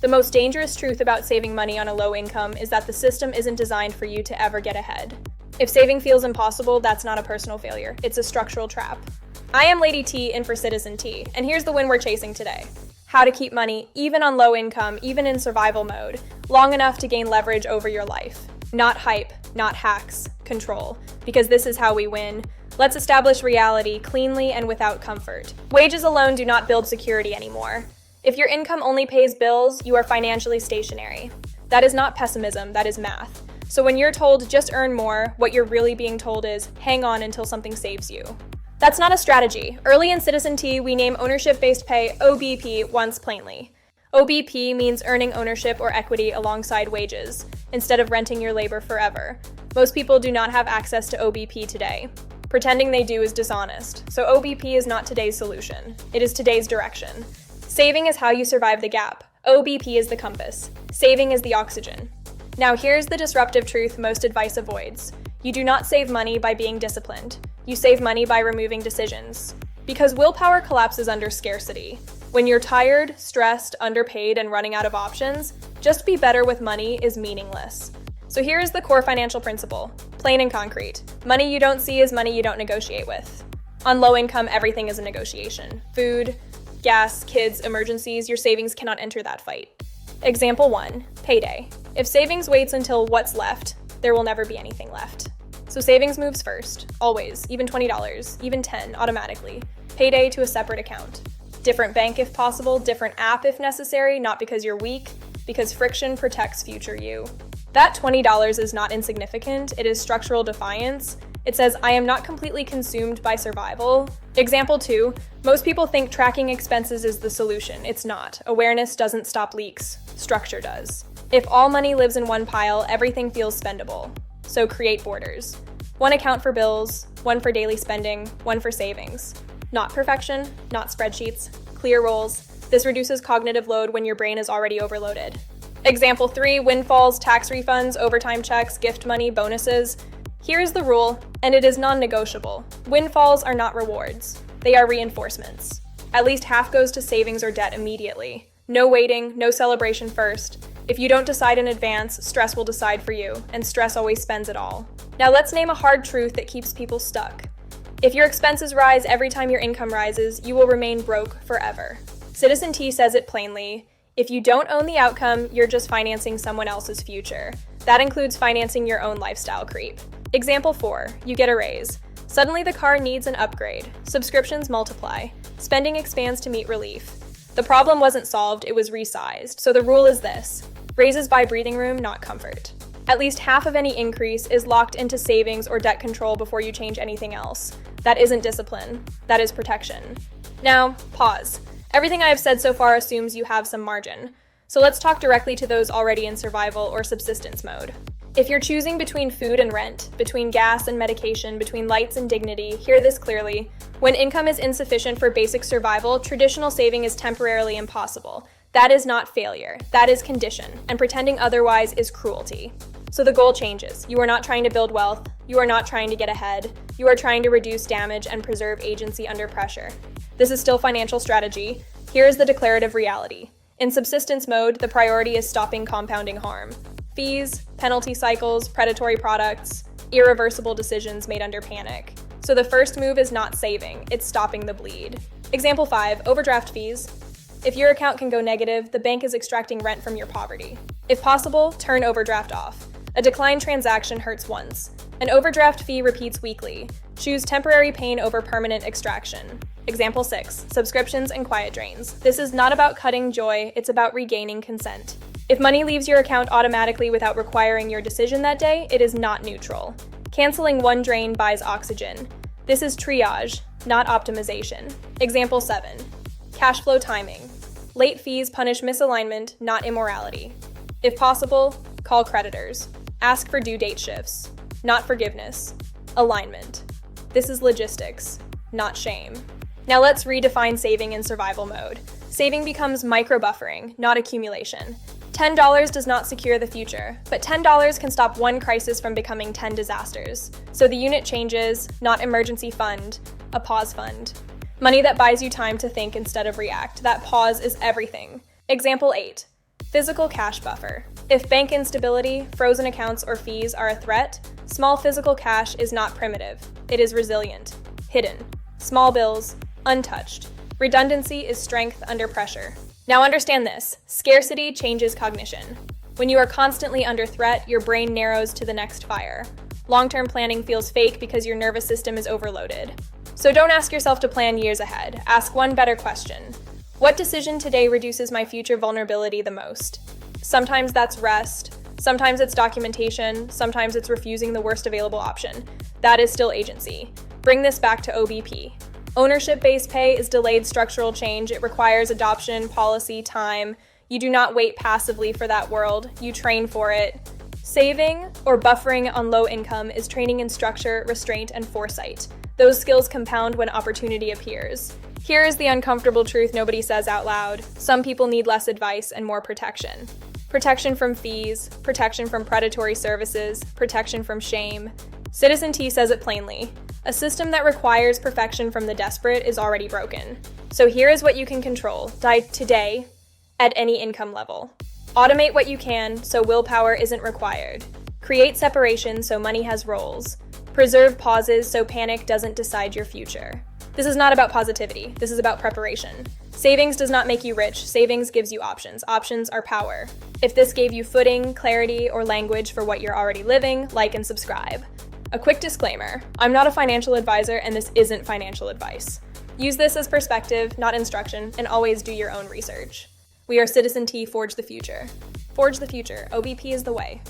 The most dangerous truth about saving money on a low income is that the system isn't designed for you to ever get ahead. If saving feels impossible, that's not a personal failure, it's a structural trap. I am Lady T in for Citizen T, and here's the win we're chasing today. How to keep money, even on low income, even in survival mode, long enough to gain leverage over your life. Not hype, not hacks, control. Because this is how we win. Let's establish reality cleanly and without comfort. Wages alone do not build security anymore. If your income only pays bills, you are financially stationary. That is not pessimism, that is math. So when you're told just earn more, what you're really being told is hang on until something saves you. That's not a strategy. Early in Citizen T, we name ownership-based pay OBP once plainly. OBP means earning ownership or equity alongside wages, instead of renting your labor forever. Most people do not have access to OBP today. Pretending they do is dishonest, so OBP is not today's solution. It is today's direction. Saving is how you survive the gap. OBP is the compass. Saving is the oxygen. Now here's the disruptive truth most advice avoids. You do not save money by being disciplined. You save money by removing decisions. Because willpower collapses under scarcity. When you're tired, stressed, underpaid, and running out of options, just be better with money is meaningless. So here is the core financial principle, plain and concrete. Money you don't see is money you don't negotiate with. On low income, everything is a negotiation. Food, gas, kids, emergencies, your savings cannot enter that fight. Example 1, payday. If savings waits until what's left, there will never be anything left. So savings moves first, always, even $20, even $10, automatically. Payday to a separate account. Different bank if possible, different app if necessary, not because you're weak, because friction protects future you. That $20 is not insignificant, it is structural defiance. It says, I am not completely consumed by survival. Example 2, most people think tracking expenses is the solution. It's not. Awareness doesn't stop leaks. Structure does. If all money lives in one pile, everything feels spendable. So create borders. One account for bills, one for daily spending, one for savings. Not perfection, not spreadsheets, clear roles. This reduces cognitive load when your brain is already overloaded. Example 3, windfalls, tax refunds, overtime checks, gift money, bonuses. Here is the rule, and it is non-negotiable. Windfalls are not rewards. They are reinforcements. At least half goes to savings or debt immediately. No waiting, no celebration first. If you don't decide in advance, stress will decide for you, and stress always spends it all. Now let's name a hard truth that keeps people stuck. If your expenses rise every time your income rises, you will remain broke forever. Citizen T says it plainly. If you don't own the outcome, you're just financing someone else's future. That includes financing your own lifestyle creep. Example 4, you get a raise. Suddenly the car needs an upgrade. Subscriptions multiply. Spending expands to meet relief. The problem wasn't solved, it was resized. So the rule is this: raises buy breathing room, not comfort. At least half of any increase is locked into savings or debt control before you change anything else. That isn't discipline, that is protection. Now, pause. Everything I have said so far assumes you have some margin. So let's talk directly to those already in survival or subsistence mode. If you're choosing between food and rent, between gas and medication, between lights and dignity, hear this clearly. When income is insufficient for basic survival, traditional saving is temporarily impossible. That is not failure, that is condition, and pretending otherwise is cruelty. So the goal changes. You are not trying to build wealth, you are not trying to get ahead, you are trying to reduce damage and preserve agency under pressure. This is still financial strategy. Here is the declarative reality. In subsistence mode, the priority is stopping compounding harm. Fees, penalty cycles, predatory products, irreversible decisions made under panic. So the first move is not saving, it's stopping the bleed. Example 5, overdraft fees. If your account can go negative, the bank is extracting rent from your poverty. If possible, turn overdraft off. A declined transaction hurts once. An overdraft fee repeats weekly. Choose temporary pain over permanent extraction. Example 6, subscriptions and quiet drains. This is not about cutting joy, it's about regaining consent. If money leaves your account automatically without requiring your decision that day, it is not neutral. Canceling one drain buys oxygen. This is triage, not optimization. Example 7, cash flow timing. Late fees punish misalignment, not immorality. If possible, call creditors. Ask for due date shifts, not forgiveness. Alignment. This is logistics, not shame. Now let's redefine saving in survival mode. Saving becomes micro-buffering, not accumulation. $10 does not secure the future, but $10 can stop one crisis from becoming 10 disasters. So the unit changes, not emergency fund, a pause fund. Money that buys you time to think instead of react. That pause is everything. Example 8. Physical cash buffer. If bank instability, frozen accounts, or fees are a threat, small physical cash is not primitive. It is resilient. Hidden. Small bills, untouched. Redundancy is strength under pressure. Now understand this. Scarcity changes cognition. When you are constantly under threat, your brain narrows to the next fire. Long-term planning feels fake because your nervous system is overloaded. So don't ask yourself to plan years ahead. Ask one better question. What decision today reduces my future vulnerability the most? Sometimes that's rest. Sometimes it's documentation. Sometimes it's refusing the worst available option. That is still agency. Bring this back to OBP. Ownership-based pay is delayed structural change. It requires adoption, policy, time. You do not wait passively for that world. You train for it. Saving or buffering on low income is training in structure, restraint, and foresight. Those skills compound when opportunity appears. Here is the uncomfortable truth nobody says out loud. Some people need less advice and more protection. Protection from fees, protection from predatory services, protection from shame. Citizen T says it plainly. A system that requires perfection from the desperate is already broken. So here is what you can control today at any income level. Automate what you can so willpower isn't required. Create separation so money has roles. Preserve pauses so panic doesn't decide your future. This is not about positivity. This is about preparation. Savings does not make you rich. Savings gives you options. Options are power. If this gave you footing, clarity, or language for what you're already living, like and subscribe. A quick disclaimer. I'm not a financial advisor and this isn't financial advice. Use this as perspective, not instruction, and always do your own research. We are Citizen T, Forge the Future. Forge the future. OBP is the way.